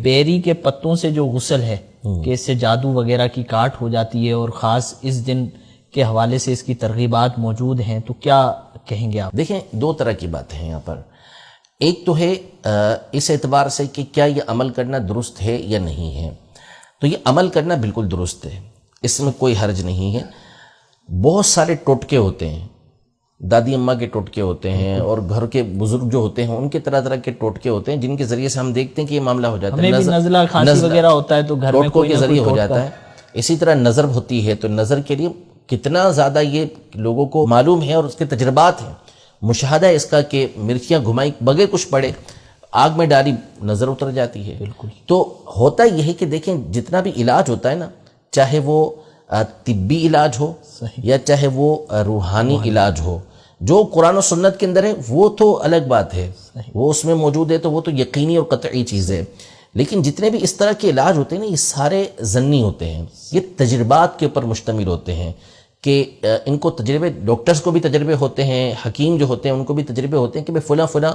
بیری کے پتوں سے جو غسل ہے کہ اس سے جادو وغیرہ کی کاٹ ہو جاتی ہے اور خاص اس دن کے حوالے سے اس کی ترغیبات موجود ہیں، تو کیا کہیں گے آپ؟ دیکھیں، دو طرح کی بات ہے یہاں پر. ایک تو ہے اس اعتبار سے کہ کیا یہ عمل کرنا درست ہے یا نہیں ہے. تو یہ عمل کرنا بالکل درست ہے، اس میں کوئی حرج نہیں ہے. بہت سارے ٹوٹکے ہوتے ہیں، دادی اماں کے ٹوٹکے ہوتے ہیں اور گھر کے بزرگ جو ہوتے ہیں ان کے طرح طرح کے ٹوٹکے ہوتے ہیں جن کے ذریعے سے ہم دیکھتے ہیں کہ یہ معاملہ ہو جاتا ہے. ہمیں بھی نزلہ کھانسی وغیرہ ہوتا ہے تو گھر میں ٹوٹکوں کوئی کے نہ ذریعے کوئی ہو جاتا ہے. اسی طرح نظر ہوتی ہے تو نظر کے لیے کتنا زیادہ یہ لوگوں کو معلوم ہے اور اس کے تجربات ہیں. مشاہدہ اس کا کہ مرچیاں گھمائی بغیر کچھ پڑے، آگ میں ڈالی نظر اتر جاتی ہے. بالکل. تو ہوتا یہ ہے کہ دیکھیں جتنا بھی علاج ہوتا ہے نا، چاہے وہ طبی علاج ہو یا چاہے وہ روحانی علاج ہو، جو قرآن و سنت کے اندر ہے وہ تو الگ بات ہے، وہ اس میں موجود ہے تو وہ تو یقینی اور قطعی چیز ہے. لیکن جتنے بھی اس طرح کے علاج ہوتے ہیں نا، یہ سارے ضنی ہوتے ہیں، یہ تجربات کے اوپر مشتمل ہوتے ہیں کہ ان کو تجربے، ڈاکٹرز کو بھی تجربے ہوتے ہیں، حکیم جو ہوتے ہیں ان کو بھی تجربے ہوتے ہیں کہ فلاں فلاں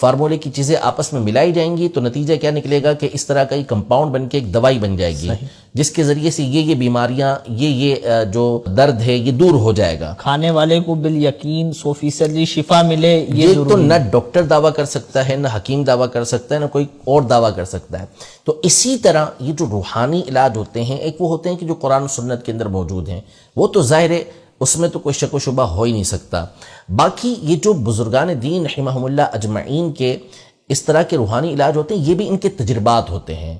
فارمولے کی چیزیں آپس میں ملائی جائیں گی تو نتیجہ کیا نکلے گا کہ اس طرح کا ایک کمپاؤنڈ بن کے ایک دوائی بن جائے گی جس کے ذریعے سے یہ بیماریاں، یہ جو درد ہے یہ دور ہو جائے گا. کھانے والے کو بالیقین 100% شفا ملے، یہ تو نہ ڈاکٹر دعویٰ کر سکتا ہے، نہ حکیم دعویٰ کر سکتا ہے، نہ کوئی اور دعویٰ کر سکتا ہے. تو اسی طرح یہ جو روحانی علاج ہوتے ہیں، ایک وہ ہوتے ہیں کہ جو قرآن و سنت کے اندر موجود ہیں، وہ تو ظاہر ہے اس میں تو کوئی شک و شبہ ہو ہی نہیں سکتا. باقی یہ جو بزرگان دین رحمہم اللہ اجمعین کے اس طرح کے روحانی علاج ہوتے ہیں، یہ بھی ان کے تجربات ہوتے ہیں.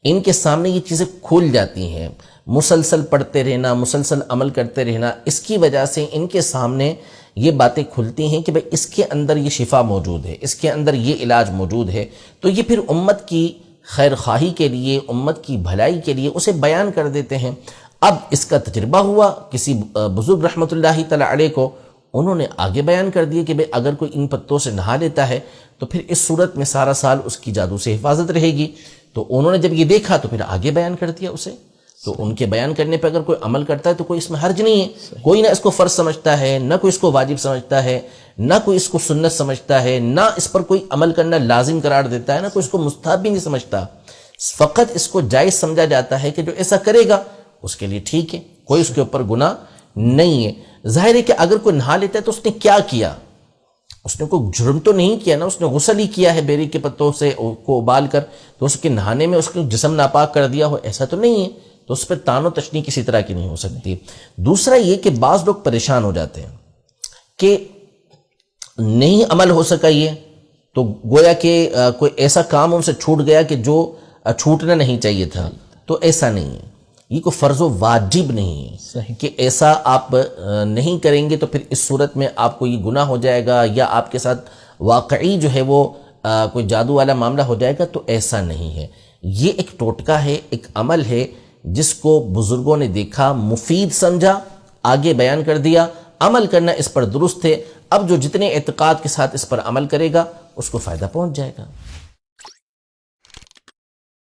ان کے سامنے یہ چیزیں کھل جاتی ہیں، مسلسل پڑھتے رہنا، مسلسل عمل کرتے رہنا، اس کی وجہ سے ان کے سامنے یہ باتیں کھلتی ہیں کہ بھئی اس کے اندر یہ شفا موجود ہے، اس کے اندر یہ علاج موجود ہے. تو یہ پھر امت کی خیر خواہی کے لیے، امت کی بھلائی کے لیے اسے بیان کر دیتے ہیں. اب اس کا تجربہ ہوا کسی بزرگ رحمۃ اللہ تعالی علیہ کو، انہوں نے آگے بیان کر دیا کہ بھئی اگر کوئی ان پتوں سے نہا لیتا ہے تو پھر اس صورت میں سارا سال اس کی جادو سے حفاظت رہے گی. تو انہوں نے جب یہ دیکھا تو پھر آگے بیان کر دیا اسے. تو ان کے بیان کرنے پہ اگر کوئی عمل کرتا ہے تو کوئی اس میں حرج نہیں ہے. کوئی نہ اس کو فرض سمجھتا ہے، نہ کوئی اس کو واجب سمجھتا ہے، نہ کوئی اس کو سنت سمجھتا ہے، نہ اس پر کوئی عمل کرنا لازم قرار دیتا ہے، نہ کوئی اس کو مستحب بھی نہیں سمجھتا. فقط اس کو جائز سمجھا جاتا ہے کہ جو ایسا کرے گا اس کے لیے ٹھیک ہے، کوئی اس کے اوپر گناہ نہیں ہے. ظاہر ہے کہ اگر کوئی نہا لیتا ہے تو اس نے کیا کیا؟ اس نے کوئی جرم تو نہیں کیا نا، اس نے غسل ہی کیا ہے بیری کے پتوں سے کو ابال کر، تو اس کے نہانے میں اس کے جسم ناپاک کر دیا ہو، ایسا تو نہیں ہے. تو اس پہ تان و تشنیع کسی طرح کی نہیں ہو سکتی. دوسرا یہ کہ بعض لوگ پریشان ہو جاتے ہیں کہ نہیں عمل ہو سکا یہ، تو گویا کہ کوئی ایسا کام ان سے چھوٹ گیا کہ جو چھوٹنا نہیں چاہیے تھا. تو ایسا نہیں ہے، یہ کوئی فرض و واجب نہیں ہے کہ ایسا آپ نہیں کریں گے تو پھر اس صورت میں آپ کو یہ گناہ ہو جائے گا یا آپ کے ساتھ واقعی جو ہے وہ کوئی جادو والا معاملہ ہو جائے گا. تو ایسا نہیں ہے. یہ ایک ٹوٹکا ہے، ایک عمل ہے جس کو بزرگوں نے دیکھا، مفید سمجھا، آگے بیان کر دیا. عمل کرنا اس پر درست ہے. اب جو جتنے اعتقاد کے ساتھ اس پر عمل کرے گا اس کو فائدہ پہنچ جائے گا.